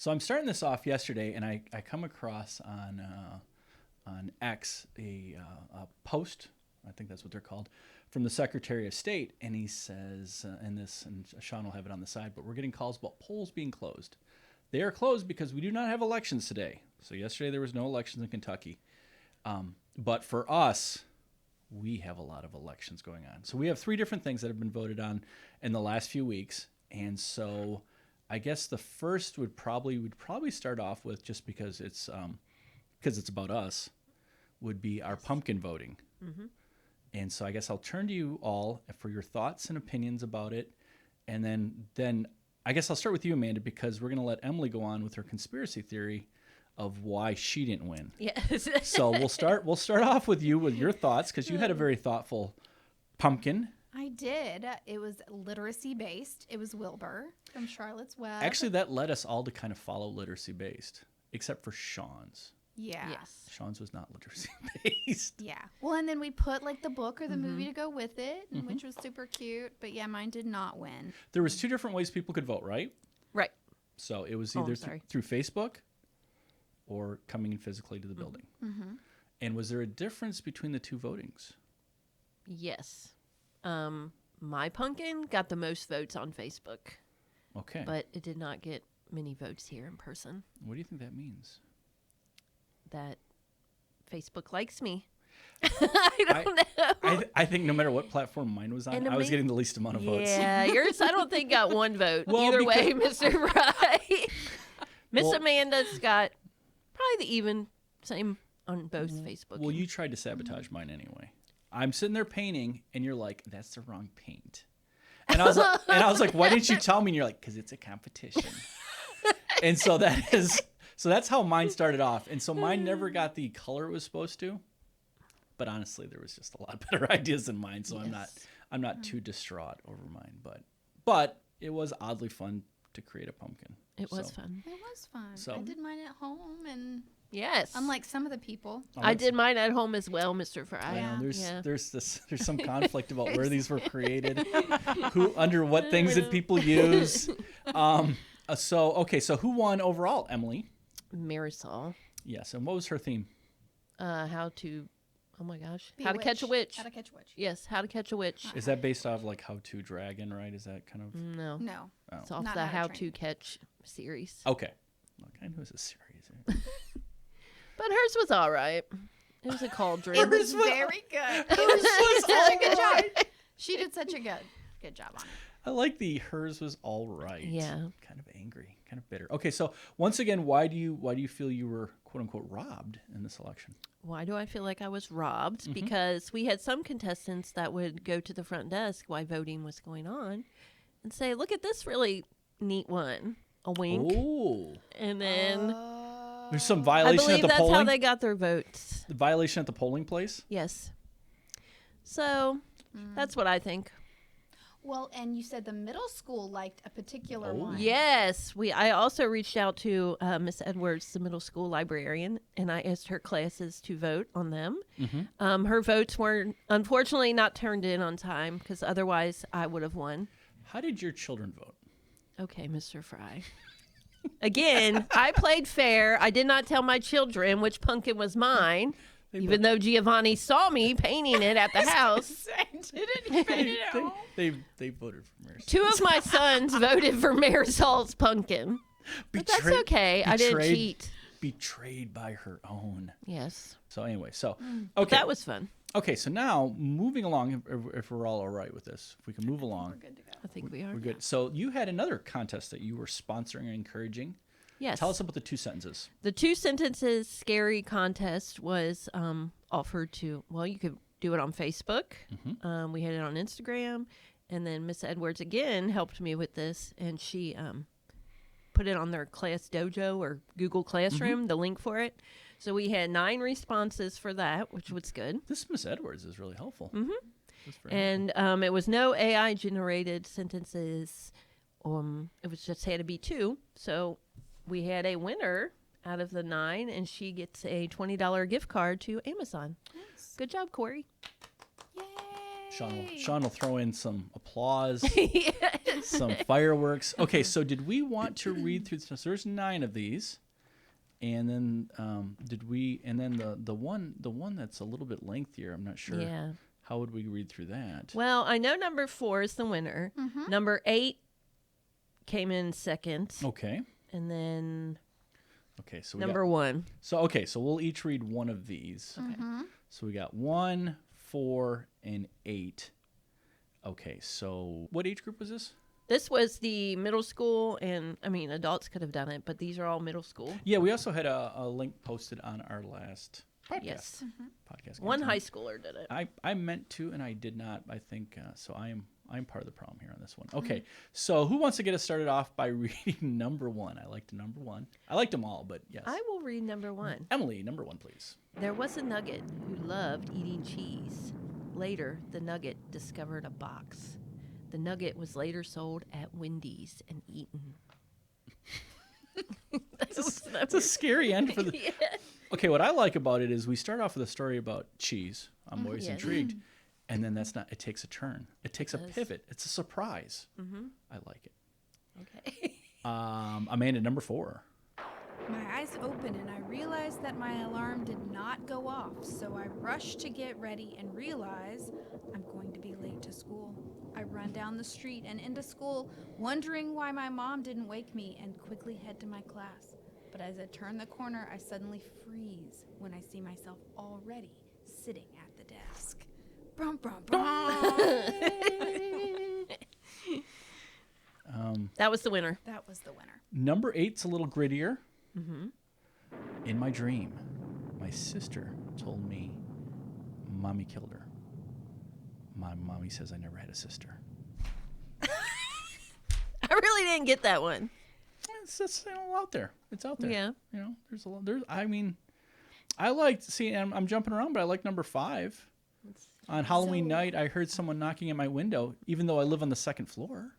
So I'm starting this off yesterday, and I come across on X a post, I think that's what they're called, from the Secretary of State, and he says in this, and Sean will have it on the side, but we're getting calls about polls being closed. They are closed because we do not have elections today. So yesterday there was no elections in Kentucky. But for us, we have a lot of elections going on. So we have 3 different things that have been voted on in the last few weeks. And so I guess the first we'd probably start off with, just because it's about us, would be our pumpkin voting. Mm-hmm. And so I guess I'll turn to you all for your thoughts and opinions about it. And then I guess I'll start with you, Amanda, because we're going to let Emily go on with her conspiracy theory of why she didn't win. Yes. So we'll start off with you with your thoughts, because you had a very thoughtful pumpkin. I did. It was literacy based. It was Wilbur from Charlotte's Web. Actually, that led us all to kind of follow literacy based, except for Sean's. Yeah. Yes. Sean's was not literacy based. Yeah. Well, and then we put like the book or the movie to go with it, which was super cute. But yeah, mine did not win. There was 2 different ways people could vote, right? Right. So it was Oh, either I'm sorry. through Facebook or coming in physically to the building. Mm-hmm. And was there a difference between the 2 votings? Yes. My pumpkin got the most votes on Facebook, Okay. but it did not get many votes here in person. What do you think that means? That Facebook likes me. I don't know. I think no matter what platform mine was on, And I was getting the least amount of votes. Yeah, yours I don't think got 1 vote. Well, Either way, Mr. Fry. Miss Well- Amanda's got probably the even same on both Facebook. Well, you tried to sabotage mine anyway. I'm sitting there painting, and you're like, "That's the wrong paint." And I was like, "Why didn't you tell me?" And you're like, "Because it's a competition." And so that's how mine started off. And so mine never got the color it was supposed to. But honestly, there was just a lot better ideas than mine, so Yes. I'm not too distraught over mine. But it was oddly fun to create a pumpkin. It was So- fun. It was fun. So- I did mine at home, and Yes. unlike some of the people. I did mine at home as well, Mr. Fry. Yeah. There's some conflict about where these were created, who under what things did people use. So who won overall, Emily? Marisol. Yes, and what was her theme? How to, oh my gosh, Be how to catch a witch. How to catch a witch. Yes, how to catch a witch. Is that based off like How to Dragon, right? Is that kind of No, No. it's off Not the How to How Train. to Catch series. okay? Look, I knew it was a series. But hers was all right. It was a cauldron. It was very good. It was she did such a good job. She did such a good job on it. I like the hers was all right. Yeah. Kind of angry, kind of bitter. Okay, so once again, why do you feel you were quote unquote robbed in this election? Why do I feel like I was robbed? Mm-hmm. Because we had some contestants that would go to the front desk while voting was going on and say, look at this really neat one. A wink. Oh, And then there's some I violation at believe the that's polling. how they got their votes. The violation at the polling place. Yes. So that's what I think. Well, and you said the middle school liked a particular Oh. one. Yes, I also reached out to Miss Edwards, the middle school librarian, and I asked her classes to vote on them. Her votes were unfortunately not turned in on time because otherwise I would have won. How did your children vote? Okay, Mr. Fry. Again, I played fair. I did not tell my children which pumpkin was mine, even though Giovanni saw me painting it at the house. They voted for Marisol. 2 of my sons voted for Marisol's pumpkin. But that's okay. I didn't cheat. Betrayed by her own. Yes. So anyway, okay. That was fun. Okay, so now moving along, if we're all right with this, if we can move along, We're good to go. I think we are. we're good. So you had another contest that you were sponsoring and encourage. Yes. Tell us about the 2 sentences. The 2 sentences scary contest was offered to, well, you could do it on Facebook. We had it on Instagram. And then Miss Edwards again helped me with this. And she put it on their Class Dojo or Google Classroom, the link for it. So we had 9 responses for that, which was good. This Miss Edwards is really helpful. And it was no AI generated sentences. It was just had to be 2. So we had a winner out of the 9, and she gets a $20 gift card to Amazon. Nice. Good job, Corey. Yay. Sean will throw in some applause, Yes. some fireworks. Okay, so did we want to read through? So there's 9 of these, and then did we? And then the one that's a little bit lengthier. I'm not sure. Yeah. How would we read through that? Well, I know number 4 is the winner. Number 8 came in second, Okay. and then Okay. So number 1. So we'll each read one of these. Okay. So we got 1, 4, and 8. Okay. So what age group was this? This was the middle school, and I mean, adults could have done it, but these are all middle school. Yeah, we also had a link posted on our last podcast. Yes. Podcast. One content. high schooler did it. I meant to and I did not. I think so. I'm part of the problem here on this one. Okay, so who wants to get us started off by reading number 1? I liked number 1. I liked them all, but yes. I will read number 1. Emily, number 1, please. There was a nugget who loved eating cheese. Later, the nugget discovered a box. The nugget was later sold at Wendy's and eaten. It's a scary end for the. Yeah. Okay, what I like about it is we start off with a story about cheese. I'm always Yes. intrigued, and then that's not. It takes a turn. It takes a does. pivot. It's a surprise. I like it. Okay. Amanda, number 4. My eyes opened and I realized that my alarm did not go off, so I rushed to get ready and realize I'm going to be late to school. I run down the street and into school, wondering why my mom didn't wake me, and quickly head to my class. But as I turn the corner, I suddenly freeze when I see myself already sitting at the desk. Brum, brum, brum. That was the winner. That was the winner. Number 8's a little grittier. In my dream, my sister told me mommy killed her. My mommy says I never had a sister. I really didn't get that one. It's just out there. It's out there. Yeah. There's a lot. I mean, I liked. See, I'm jumping around, but I like number 5. On Halloween night, I heard someone knocking at my window, even though I live on the 2nd floor.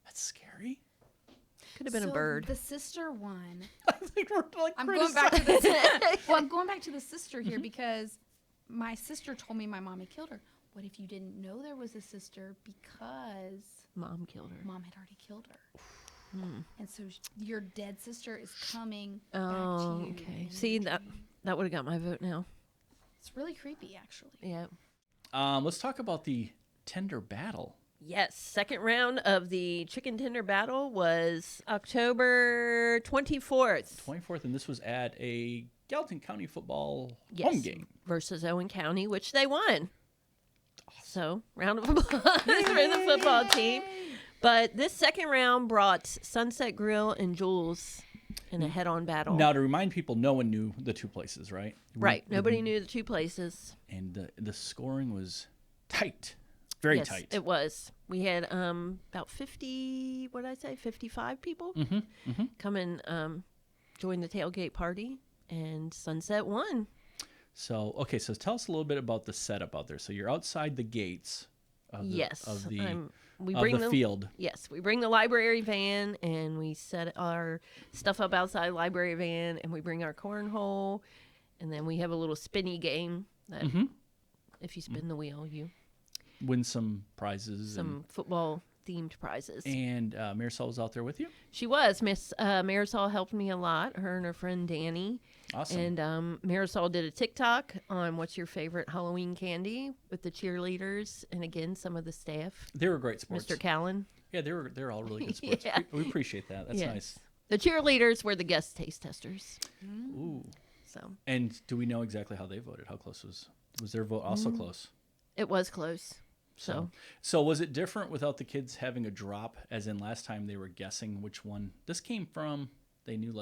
That's scary. Could have been a So bird. The sister one. I think we're like I'm going back to the Mom well, I'm going back to the sister here because my sister told me my mommy killed her. What if you didn't know there was a sister because killed her. mom had already killed her? And so your dead sister is coming back Oh, to you. okay. in See, your that dream. would have got my vote now. It's really creepy, actually. Yeah. Let's talk about the tender battle. Yes, second round of the chicken tender battle was October 24th. 24th, and this was at a Gallatin County football Yes, home game. versus Owen County, which they won. So, round of applause for the football team. But this second round brought Sunset Grill and Jules in a head-on battle. Now, to remind people, no one knew the 2 places, right? Right. Nobody knew the 2 places. And the scoring was tight, very Yes, tight. it was. We had about 50, what did I say, 55 people come and join the tailgate party, and Sunset won. So tell us a little bit about the setup out there. So you're outside the gates of the, Yes. of the, we of bring the field. Yes, we bring the library van and we set our stuff up outside the library van, and we bring our cornhole, and then we have a little spinny game that if you spin the wheel, you Win some prizes. some football themed prizes. And Marisol was out there with you? She was. Miss Marisol helped me a lot, her and her friend Danny. Awesome. And Marisol did a TikTok on what's your favorite Halloween candy with the cheerleaders and again some of the staff. They were great sports. Mr. Callan. Yeah, they're all really good sports. Yeah. We appreciate that. That's Yes. nice. The cheerleaders were the guest taste testers. Ooh. So And do we know exactly how they voted? How close was their vote also close? it was close. So was it different without the kids having a drop, as in last time they were guessing which one this came from? They knew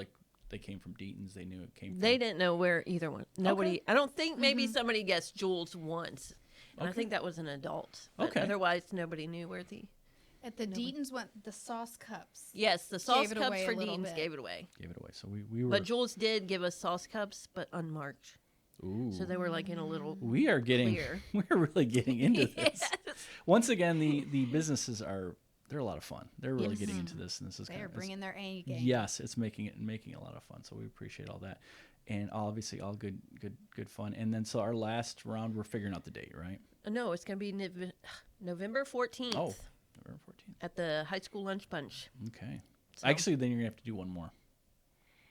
they came from Deaton's. They knew it came from. They didn't know where either one. Nobody. I don't think maybe somebody guessed Jules once, and I think that was an adult. But Okay. Otherwise, nobody knew where the. At the Deaton's went the sauce cups. Yes, the sauce it cups away a for little Dean's bit. gave it away. Gave it away. So we were. But Jules did give us sauce cups, but unmarked. Ooh. So they were like in a little. We are getting. Clear. We're really getting into this. Yes. Once again, the businesses they're a lot of fun. They're really Yes. getting into this, and this is They kind are of bringing their A game. Yes, it's making a lot of fun. So we appreciate all that, and obviously all good fun. And then so our last round, we're figuring out the date, right? No, it's going to be November 14th Oh, November 14th. at the high school lunch bunch. Okay. So, Actually, then you're gonna have to do one more.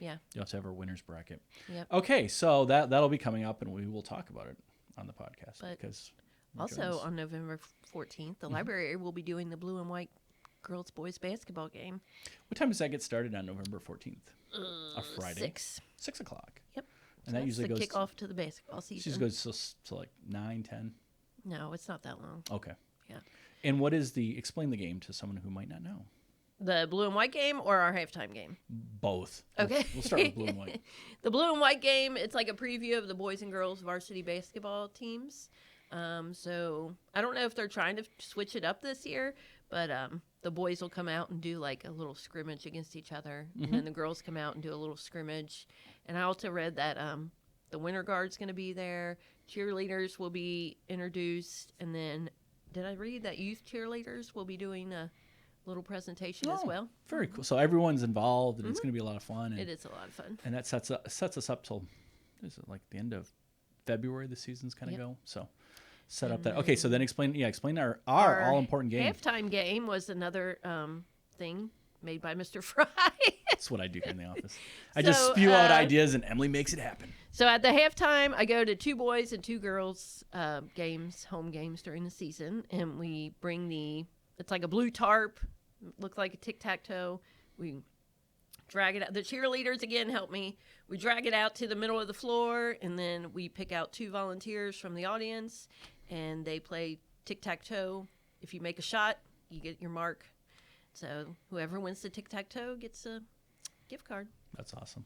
yeah. You'll have to have our winners bracket. Yep. Okay, so that'll be coming up, and we will talk about it on the podcast But because Also on November 14th, the library will be doing the blue and white girls boys basketball game. What time does that get started on November 14th? A Friday. 6. o'clock. Yep. And that That's usually the goes kickoff to the basketball She season. just goes to like 9, 10. No, it's not that long. Okay. Yeah. And what is explain the game to someone who might not know? The blue and white game or our halftime game? Both. Okay. We'll start with blue and white. The blue and white game, it's like a preview of the boys and girls varsity basketball teams. So I don't know if they're trying to switch it up this year, but the boys will come out and do like a little scrimmage against each other, and then the girls come out and do a little scrimmage. And I also read that the winter guard's going to be there, cheerleaders will be introduced, and then did I read that youth cheerleaders will be doing a little presentation as Oh, well? Very cool. So everyone's involved, and it's going to be a lot of fun. And, It is a lot of fun. and that sets us up till is it like the end of February? The season's kind of Yep. go. So set up that. Okay, so then explain our all important game. Halftime game was another thing made by Mr. Fry. That's what I do here in the office. I just So, spew out ideas, and Emily makes it happen. So at the halftime, I go to 2 boys and 2 girls games, home games during the season, and we bring it's like a blue tarp, looks like a tic-tac-toe. We drag it out. The cheerleaders, again, help me. We drag it out to the middle of the floor, and then we pick out 2 volunteers from the audience, and they play tic-tac-toe. If you make a shot, you get your mark. So whoever wins the tic-tac-toe gets a gift card. That's awesome.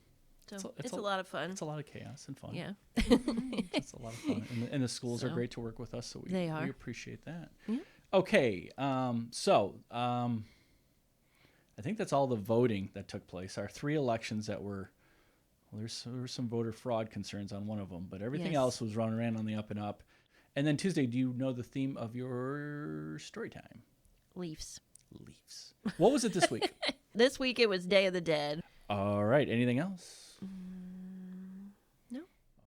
So it's a lot of fun. It's a lot of chaos and fun. Yeah. It's a lot of fun. And the schools are So, great to work with us, so they are. we appreciate that. Yeah. Okay, I think that's all the voting that took place. Our 3 elections that were, there were some voter fraud concerns on one of them, but everything Yes. else was running around on the up and up. And then Tuesday, do you know the theme of your story time? Leafs. Leafs. What was it this week? This week it was Day of the Dead. All right. Anything else?